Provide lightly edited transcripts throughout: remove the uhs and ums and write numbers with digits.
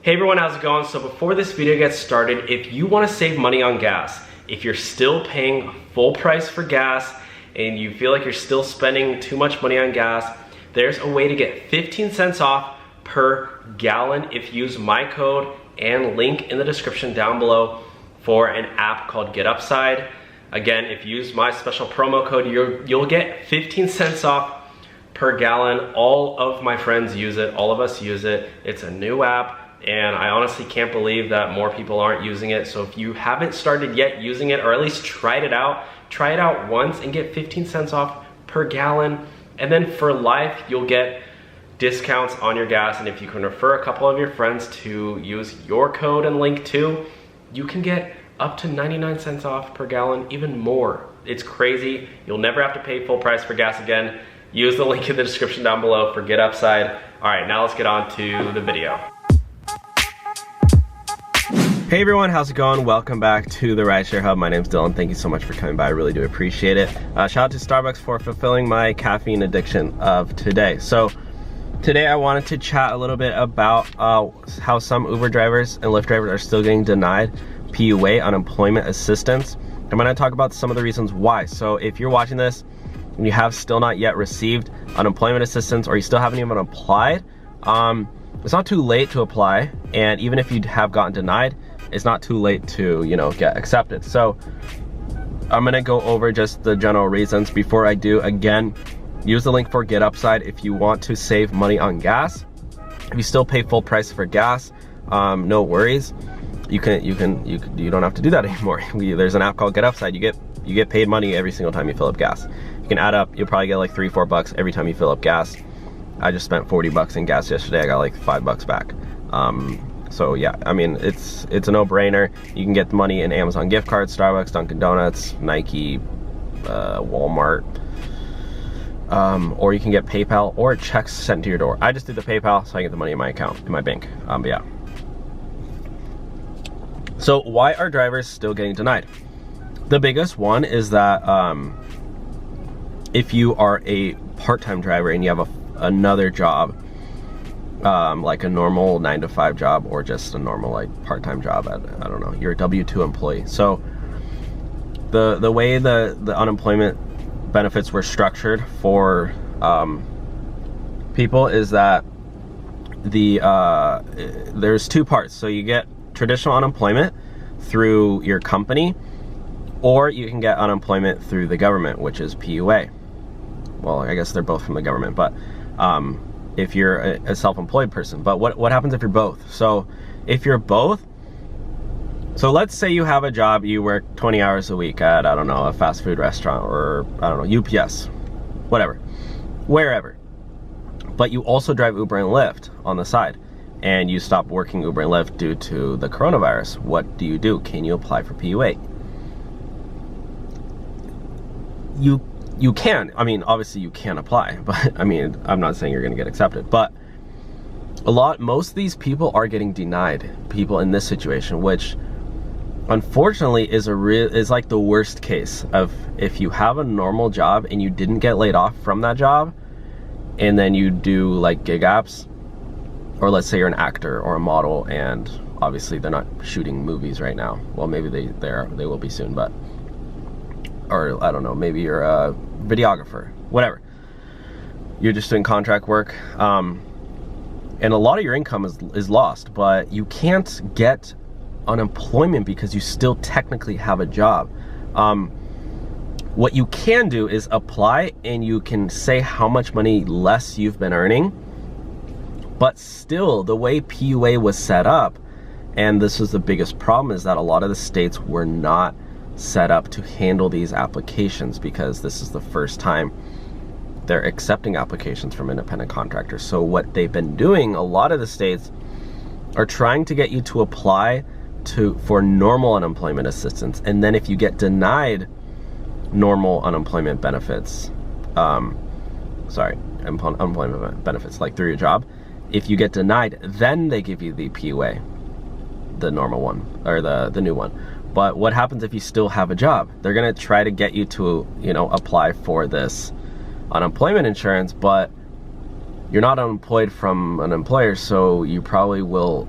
Hey everyone, how's it going? So before this video gets started, if you want to save money on gas, if you're still paying full price for gas and you feel like you're still spending too much money on gas, there's a way to get 15 cents off per gallon if you use my code and link in the description down below for an app called GetUpside. Again, if you use my special promo code, you'll get 15 cents off per gallon. All of my friends use it, all of us use it. It's a new app. And I honestly can't believe that more people aren't using it. So if you haven't started yet using it, or at least try it out once and get 15 cents off per gallon. And then for life, you'll get discounts on your gas. And if you can refer a couple of your friends to use your code and link too, you can get up to 99 cents off per gallon, even more. It's crazy. You'll never have to pay full price for gas again. Use the link in the description down below for GetUpside. All right, now let's get on to the video. Hey everyone, how's it going? Welcome back to the Rideshare Hub. My name's Dylan. Thank you so much for coming by. I really do appreciate it. Shout out to Starbucks for fulfilling my caffeine addiction of today. So today I wanted to chat a little bit about how some Uber drivers and Lyft drivers are still getting denied PUA, unemployment assistance. I'm going to talk about some of the reasons why. So if you're watching this and you have still not yet received unemployment assistance, or you still haven't even applied, it's not too late to apply. And even if you have gotten denied, it's not too late to, get accepted. So I'm gonna go over just the general reasons. Before I do, again, use the link for GetUpside if you want to save money on gas. If you still pay full price for gas, no worries. You don't have to do that anymore. There's an app called GetUpside. You get paid money every single time you fill up gas. You can add up. You'll probably get like $3-4 bucks every time you fill up gas. I just spent 40 bucks in gas yesterday. I got like $5 back. So yeah, I mean, it's a no-brainer. You can get the money in Amazon gift cards, Starbucks, Dunkin' Donuts, Nike, Walmart, or you can get PayPal or checks sent to your door. I just did the PayPal, so I get the money in my account, in my bank. But yeah. So why are drivers still getting denied? The biggest one is that if you are a part-time driver and you have another job, like a normal 9-to-5 job, or just a normal like part-time job at, I don't know, you're a W-2 employee. So the way the unemployment benefits were structured for people is that there's two parts. So you get traditional unemployment through your company, or you can get unemployment through the government, which is PUA. Well, I guess they're both from the government, but if you're a self-employed person. But what happens if you're both? So if you're both, so let's say you have a job, you work 20 hours a week at, I don't know, a fast food restaurant, or I don't know, UPS, whatever, wherever. But you also drive Uber and Lyft on the side, and you stop working Uber and Lyft due to the coronavirus. What do? Can you apply for PUA? You can. I mean, obviously you can apply, but I mean, I'm not saying you're gonna get accepted, but most of these people are getting denied, people in this situation, which unfortunately is like the worst case of if you have a normal job and you didn't get laid off from that job, and then you do like gig apps, or let's say you're an actor or a model, and obviously they're not shooting movies right now. Well, maybe they will be soon, but, or I don't know, maybe you're a videographer, whatever. You're just doing contract work, and a lot of your income is lost, but you can't get unemployment because you still technically have a job. What you can do is apply, and you can say how much money less you've been earning, but still the way PUA was set up, and this is the biggest problem, is that a lot of the states were not set up to handle these applications, because this is the first time they're accepting applications from independent contractors. So what they've been doing, a lot of the states are trying to get you to apply for normal unemployment assistance, and then if you get denied normal unemployment benefits, unemployment benefits like through your job, if you get denied, then they give you the PUA, the normal one, or the new one. But what happens if you still have a job? They're gonna try to get you to, apply for this unemployment insurance, but you're not unemployed from an employer, so you probably will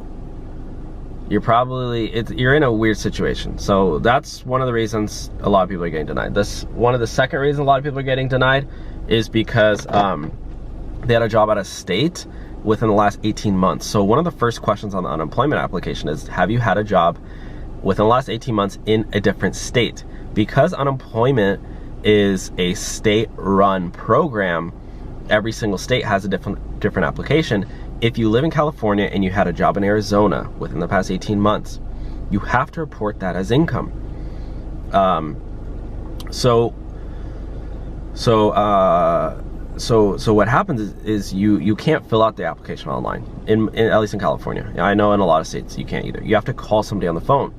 you're in a weird situation. So that's one of the reasons a lot of people are getting denied. One of the second reasons a lot of people are getting denied is because they had a job out of state within the last 18 months. So one of the first questions on the unemployment application is, have you had a job within the last 18 months in a different state? Because unemployment is a state-run program, every single state has a different application. If you live in California and you had a job in Arizona within the past 18 months, you have to report that as income. So what happens is you can't fill out the application online, at least in California. I know in a lot of states you can't either. You have to call somebody on the phone.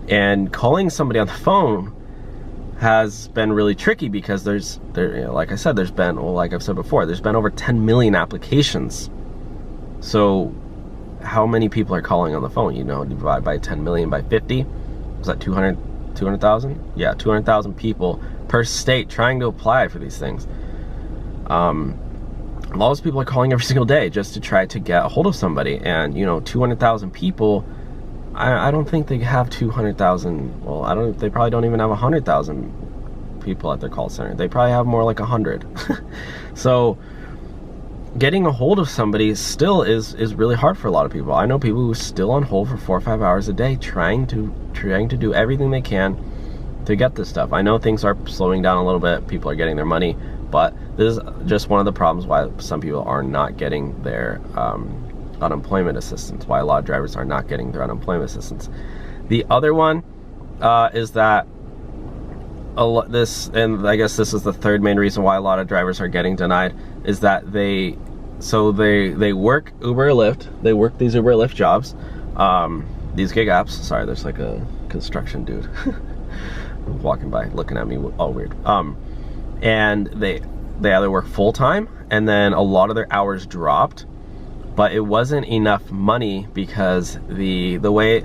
And calling somebody on the phone has been really tricky because like I said, like I've said before, there's been over 10 million applications. So how many people are calling on the phone? You know, divide by 10 million by 50. Was that 200,000? Yeah, 200,000 people per state trying to apply for these things. A lot of those people are calling every single day just to try to get a hold of somebody. And, you know, 200,000 people, I don't think they have 200,000. Well, they probably don't even have 100,000 people at their call center. They probably have more like 100. So getting a hold of somebody still is really hard for a lot of people. I know people who are still on hold for 4 or 5 hours a day trying to do everything they can to get this stuff. I know things are slowing down a little bit. People are getting their money, but this is just one of the problems why some people are not getting their unemployment assistance, why a lot of drivers are not getting their unemployment assistance. The other one is that and I guess this is the third main reason why a lot of drivers are getting denied, is that they work Uber or Lyft. They work these Uber or Lyft jobs, these gig apps. Sorry, there's like a construction dude walking by looking at me all weird. And they either work full-time, and then a lot of their hours dropped, but it wasn't enough money because the way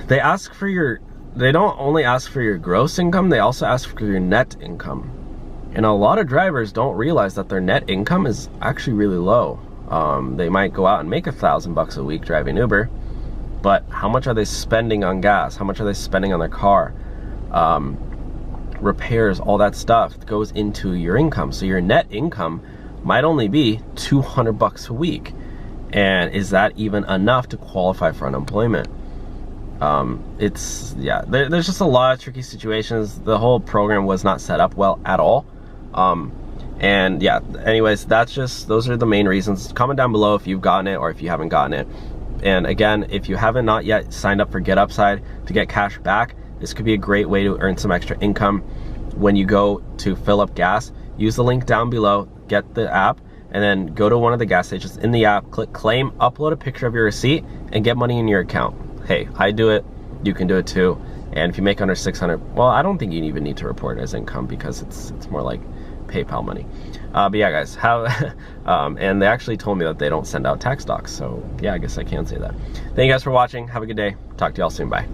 they ask for they don't only ask for your gross income, they also ask for your net income. And a lot of drivers don't realize that their net income is actually really low. They might go out and make $1,000 a week driving Uber, but how much are they spending on gas? How much are they spending on their car? Repairs, all that stuff goes into your income. So your net income might only be $200 a week. And is that even enough to qualify for unemployment? There's just a lot of tricky situations. The whole program was not set up well at all. And yeah, anyways, those are the main reasons. Comment down below if you've gotten it or if you haven't gotten it. And again, if you haven't not yet signed up for GetUpside to get cash back, this could be a great way to earn some extra income. When you go to fill up gas, use the link down below, get the app, and then go to one of the gas stations in the app, click claim, upload a picture of your receipt, and get money in your account. Hey, I do it, you can do it too. And if you make under 600, well, I don't think you even need to report it as income because it's more like PayPal money. But yeah, guys, and they actually told me that they don't send out tax docs. So yeah, I guess I can say that. Thank you guys for watching. Have a good day. Talk to y'all soon. Bye.